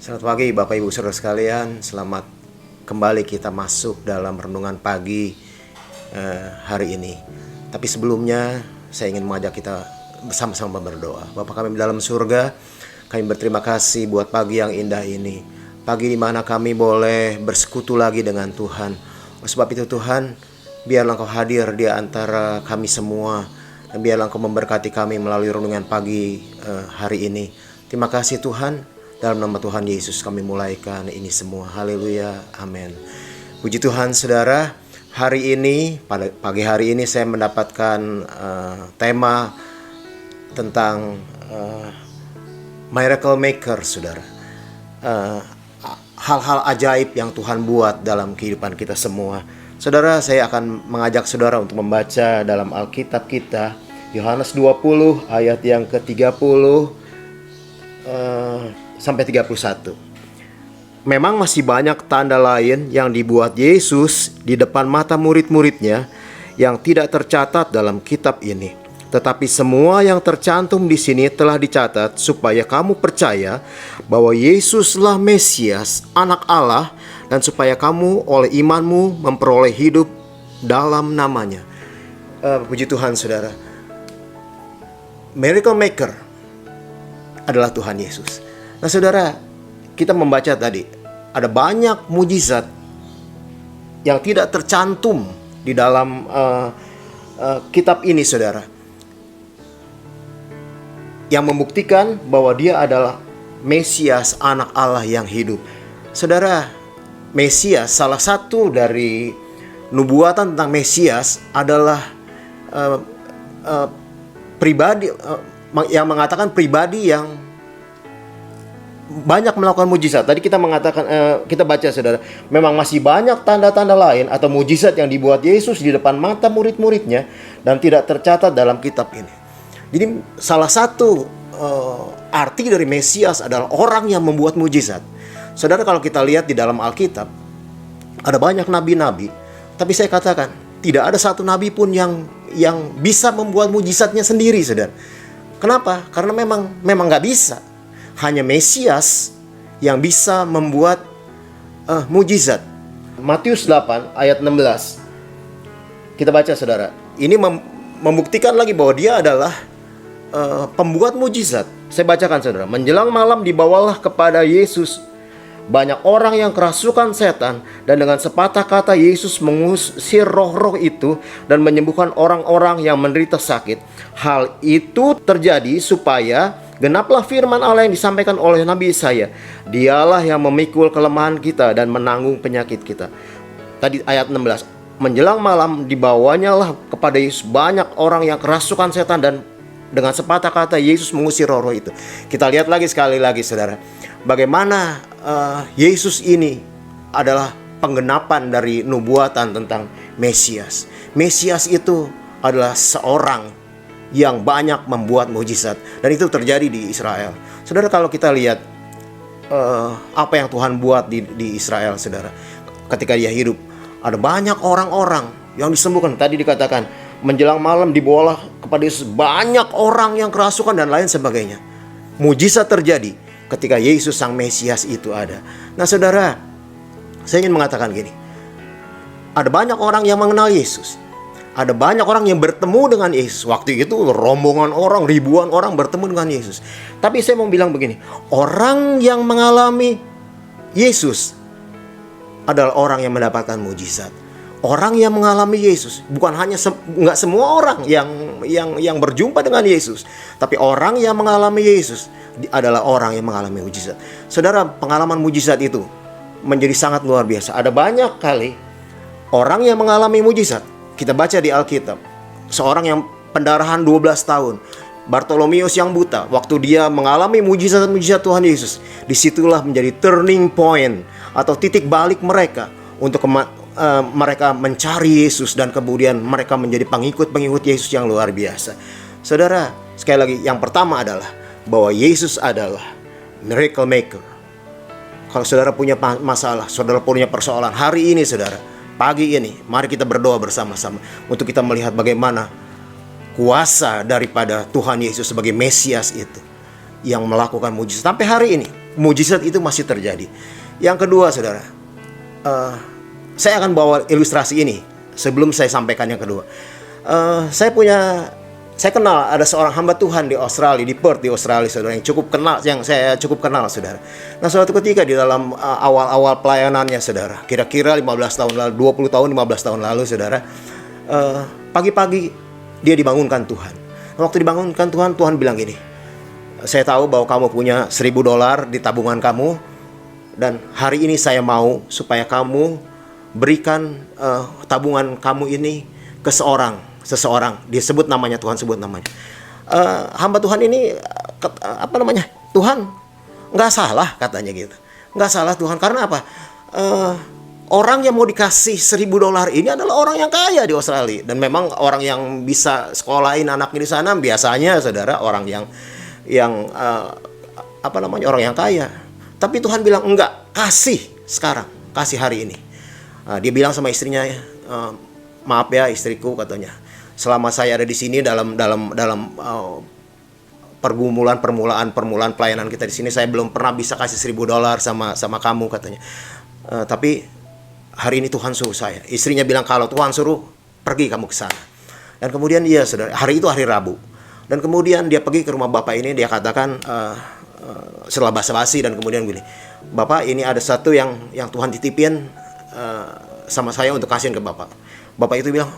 Selamat pagi Bapak Ibu Saudara sekalian. Selamat kembali kita masuk dalam renungan pagi hari ini. Tapi sebelumnya saya ingin mengajak kita bersama-sama berdoa. Bapa kami di dalam surga, kami berterima kasih buat pagi yang indah ini. Pagi di mana kami boleh bersekutu lagi dengan Tuhan. Oleh sebab itu Tuhan, biarlah Engkau hadir di antara kami semua. Dan biarlah Engkau memberkati kami melalui renungan pagi hari ini. Terima kasih Tuhan. Dalam nama Tuhan Yesus kami mulaikan ini semua. Haleluya. Amin. Puji Tuhan saudara. Hari ini, pada pagi hari ini saya mendapatkan tema tentang miracle maker saudara. Hal-hal ajaib yang Tuhan buat dalam kehidupan kita semua. Saudara, saya akan mengajak saudara untuk membaca dalam Alkitab kita. Yohanes 20 ayat yang ke-30 sampai 31. Memang masih banyak tanda lain yang dibuat Yesus di depan mata murid-muridnya yang tidak tercatat dalam kitab ini. Tetapi semua yang tercantum di sini telah dicatat supaya kamu percaya bahwa Yesuslah Mesias, Anak Allah, dan supaya kamu oleh imanmu memperoleh hidup dalam namanya. Puji Tuhan saudara. Miracle maker adalah Tuhan Yesus. Nah saudara, kita membaca tadi ada banyak mujizat yang tidak tercantum di dalam kitab ini saudara, yang membuktikan bahwa dia adalah Mesias, Anak Allah yang hidup. Saudara, Mesias, salah satu dari nubuatan tentang Mesias adalah pribadi yang mengatakan pribadi yang banyak melakukan mujizat. Tadi kita mengatakan, kita baca saudara, memang masih banyak tanda-tanda lain atau mujizat yang dibuat Yesus di depan mata murid-muridnya dan tidak tercatat dalam kitab ini. Jadi salah satu arti dari Mesias adalah orang yang membuat mujizat. Saudara, kalau kita lihat di dalam Alkitab ada banyak nabi-nabi, tapi saya katakan tidak ada satu nabi pun yang bisa membuat mujizatnya sendiri, saudara. Kenapa? Karena memang nggak bisa. Hanya Mesias yang bisa membuat mujizat. Matius 8 ayat 16. Kita baca saudara. Ini membuktikan lagi bahwa dia adalah pembuat mujizat. Saya bacakan saudara. Menjelang malam dibawalah kepada Yesus banyak orang yang kerasukan setan, dan dengan sepatah kata Yesus mengusir roh-roh itu dan menyembuhkan orang-orang yang menderita sakit. Hal itu terjadi supaya genaplah firman Allah yang disampaikan oleh Nabi Yesaya. Dialah yang memikul kelemahan kita dan menanggung penyakit kita. Tadi ayat 16. Menjelang malam dibawanyalah kepada Yesus banyak orang yang kerasukan setan, dan dengan sepatah kata Yesus mengusir roh-roh itu. Kita lihat lagi sekali lagi saudara, bagaimana Yesus ini adalah penggenapan dari nubuatan tentang Mesias. Mesias itu adalah seorang yang banyak membuat mujizat, dan itu terjadi di Israel. Saudara, kalau kita lihat apa yang Tuhan buat di Israel saudara, ketika dia hidup, ada banyak orang-orang yang disembuhkan. Tadi dikatakan menjelang malam dibawalah kepada Yesus banyak orang yang kerasukan dan lain sebagainya. Mujizat terjadi ketika Yesus sang Mesias itu ada. Nah saudara, saya ingin mengatakan gini, ada banyak orang yang mengenal Yesus, ada banyak orang yang bertemu dengan Yesus. Waktu itu rombongan orang, ribuan orang bertemu dengan Yesus. Tapi saya mau bilang begini, orang yang mengalami Yesus adalah orang yang mendapatkan mujizat. Orang yang mengalami Yesus bukan hanya nggak semua orang yang berjumpa dengan Yesus, tapi orang yang mengalami Yesus adalah orang yang mengalami mujizat. Saudara, pengalaman mujizat itu menjadi sangat luar biasa. Ada banyak kali orang yang mengalami mujizat. Kita baca di Alkitab, seorang yang pendarahan 12 tahun, Bartolomeus yang buta, waktu dia mengalami mujizat-mujizat Tuhan Yesus, disitulah menjadi turning point atau titik balik mereka untuk mereka mencari Yesus, dan kemudian mereka menjadi pengikut-pengikut Yesus yang luar biasa. Saudara, sekali lagi, yang pertama adalah bahwa Yesus adalah miracle maker. Kalau saudara punya masalah, saudara punya persoalan hari ini saudara, pagi ini, mari kita berdoa bersama-sama untuk kita melihat bagaimana kuasa daripada Tuhan Yesus sebagai Mesias itu yang melakukan mujizat sampai hari ini. mujizat itu masih terjadi. Yang kedua, saudara, saya akan bawa ilustrasi ini sebelum saya sampaikan yang kedua. Saya kenal ada seorang hamba Tuhan di Australia, di Perth di Australia, saudara, yang saya cukup kenal, saudara. Nah, suatu ketika di dalam awal-awal pelayanannya, saudara, kira-kira 15 tahun lalu, 20 tahun, 15 tahun lalu, saudara, pagi-pagi dia dibangunkan Tuhan. Waktu dibangunkan Tuhan, Tuhan bilang gini, saya tahu bahwa kamu punya $1.000 di tabungan kamu, dan hari ini saya mau supaya kamu berikan tabungan kamu ini ke seseorang. Dia sebut namanya, Tuhan sebut namanya. Hamba Tuhan ini Tuhan nggak salah, katanya gitu. Nggak salah Tuhan, karena apa? Orang yang mau dikasih $1.000 ini adalah orang yang kaya di Australia, dan memang orang yang bisa sekolahin anaknya di sana biasanya, saudara, orang yang orang yang kaya. Tapi Tuhan bilang enggak, kasih sekarang, kasih hari ini. Dia bilang sama istrinya, maaf ya istriku, katanya, selama saya ada di sini dalam permulaan pelayanan kita di sini, saya belum pernah bisa kasih $1.000 sama kamu, katanya. Tapi hari ini Tuhan suruh saya. Istrinya bilang, kalau Tuhan suruh, pergi kamu ke sana. Dan kemudian dia, saudara, hari itu hari Rabu. Dan kemudian dia pergi ke rumah bapak ini. Dia katakan setelah basa-basi, dan kemudian gini, Bapak, ini ada satu yang Tuhan titipin sama saya untuk kasihin ke Bapak. Bapak itu bilang,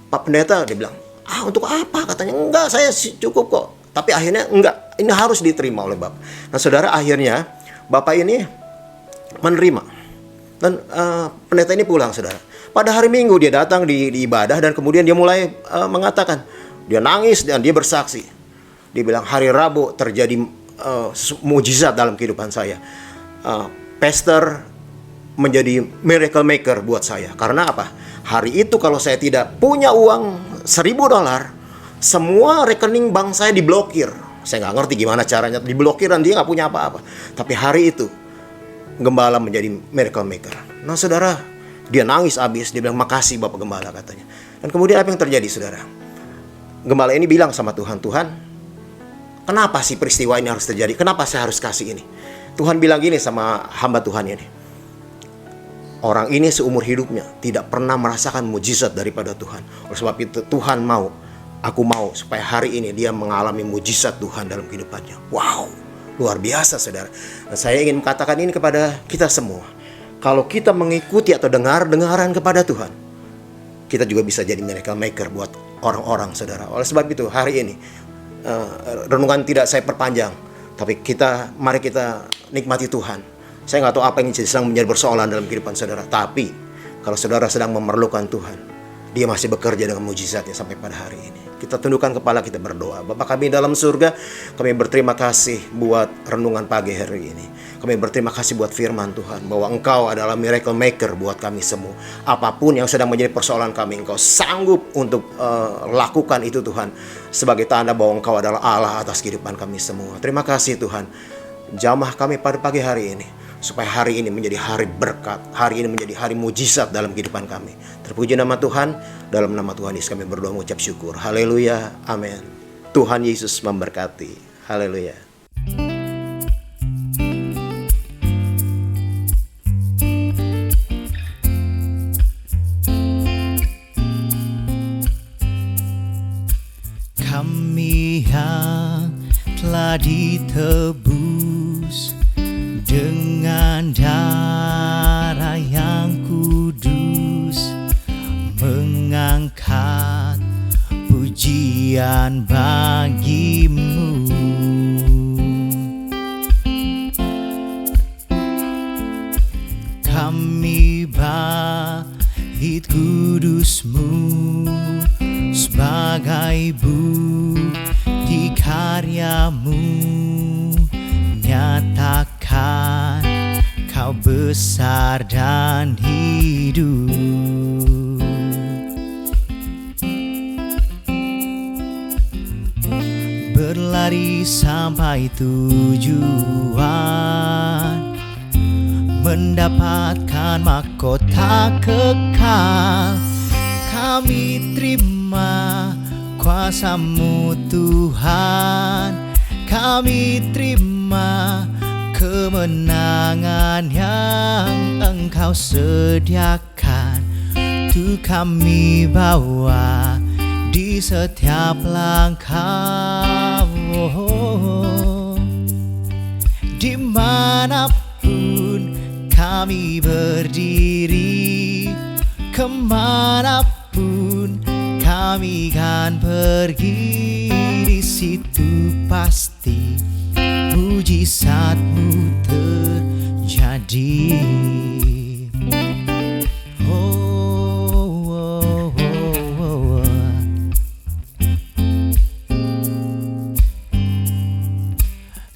Pak Pendeta, dia bilang, untuk apa? Katanya, enggak, saya cukup kok. Tapi akhirnya enggak, ini harus diterima oleh Bapak. Nah, saudara, akhirnya Bapak ini menerima. Dan pendeta ini pulang, saudara. Pada hari Minggu dia datang di ibadah, dan kemudian dia mulai mengatakan, dia nangis dan dia bersaksi. Dia bilang, hari Rabu terjadi mujizat dalam kehidupan saya. Pastor menjadi miracle maker buat saya. Karena apa? Hari itu kalau saya tidak punya uang $1.000, semua rekening bank saya diblokir. Saya nggak ngerti gimana caranya diblokir, dan dia nggak punya apa-apa. Tapi hari itu Gembala menjadi miracle maker. Nah, saudara, dia nangis abis. Dia bilang, makasih Bapak Gembala, katanya. Dan kemudian apa yang terjadi, saudara? Gembala ini bilang sama Tuhan, Tuhan, kenapa sih peristiwa ini harus terjadi? Kenapa saya harus kasih ini? Tuhan bilang gini sama hamba Tuhan ini, orang ini seumur hidupnya tidak pernah merasakan mujizat daripada Tuhan. Oleh sebab itu Tuhan aku mau supaya hari ini dia mengalami mujizat Tuhan dalam kehidupannya. Wow, luar biasa, saudara. Dan saya ingin mengatakan ini kepada kita semua. Kalau kita mengikuti atau dengaran kepada Tuhan, kita juga bisa jadi miracle maker buat orang-orang, saudara. Oleh sebab itu hari ini renungan tidak saya perpanjang, tapi mari kita nikmati Tuhan. Saya nggak tahu apa yang sedang menjadi persoalan dalam kehidupan saudara, tapi kalau saudara sedang memerlukan Tuhan, Dia masih bekerja dengan mujizatnya sampai pada hari ini. Kita tundukkan kepala, kita berdoa. Bapa kami dalam surga, kami berterima kasih buat renungan pagi hari ini. Kami berterima kasih buat firman Tuhan, bahwa Engkau adalah miracle maker buat kami semua. Apapun yang sedang menjadi persoalan kami, Engkau sanggup untuk lakukan itu, Tuhan, sebagai tanda bahwa Engkau adalah Allah atas kehidupan kami semua. Terima kasih Tuhan. Jamah kami pada pagi hari ini, supaya hari ini menjadi hari berkat, hari ini menjadi hari mujizat dalam kehidupan kami. Terpuji nama Tuhan, dalam nama Tuhan Yesus kami berdoa mengucap syukur. Haleluya, amin. Tuhan Yesus memberkati. Haleluya. Kami yang telah ditebus dengan darah yang kudus, mengangkat pujian bagimu. Kami bait kudusmu sebagai bukti karyamu, nyatakan Kau besar dan hidup. Berlari sampai tujuan, mendapatkan mahkota kekal. Kami terima kuasa-Mu Tuhan, kami terima kemenangan yang Engkau sediakan. Tuh kami bawa di setiap langkah. Dimanapun kami berdiri, kemanapun kami kan pergi, di situ pasti mujizat-Mu terjadi.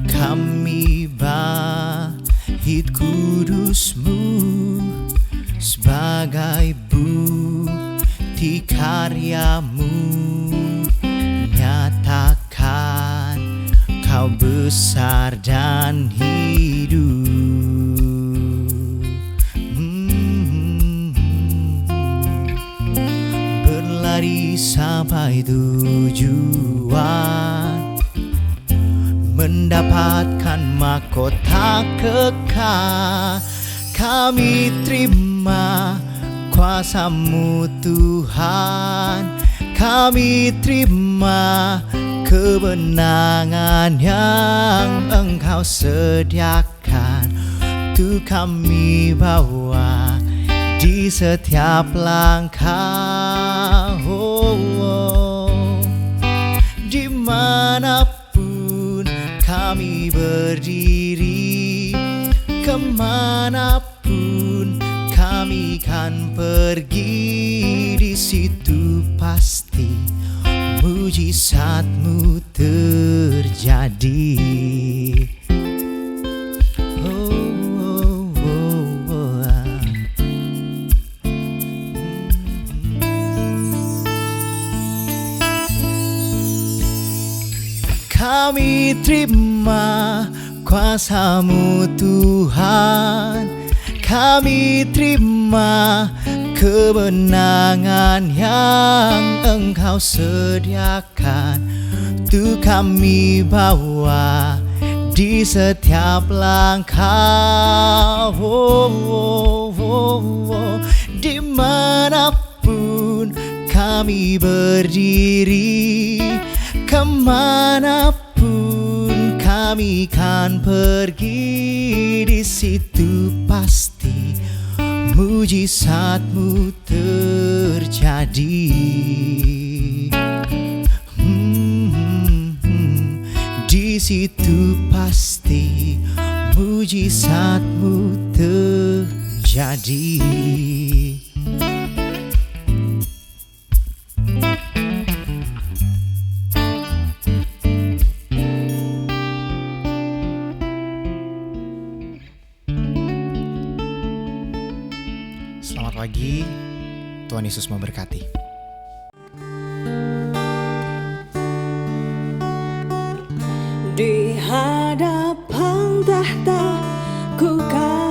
Kami bait kudus-Mu sebagai bukti karya-Mu, nyatakan Kau besar dan hidup. Berlari sampai tujuan, mendapatkan mahkota kekal. Kami terima kuasa-Mu Tuhan, kami terima kebenangan yang Engkau sediakan. Tuh kami bawa di setiap langkah. Dimanapun kami berdiri, kemanapun kami kan pergi, di situ pasti mujizat-Mu terjadi. Kami terima kuasa-Mu Tuhan, kami terima kebenangan yang Engkau sediakan. Tuh kami bawa di setiap langkah. Dimanapun kami berdiri, kemanapun kami kan pergi, di situ pasti mujizat-Mu terjadi. Di situ pasti mujizat-Mu terjadi. Selamat pagi, Tuhan Yesus memberkati. Di hadapan tahta ku kan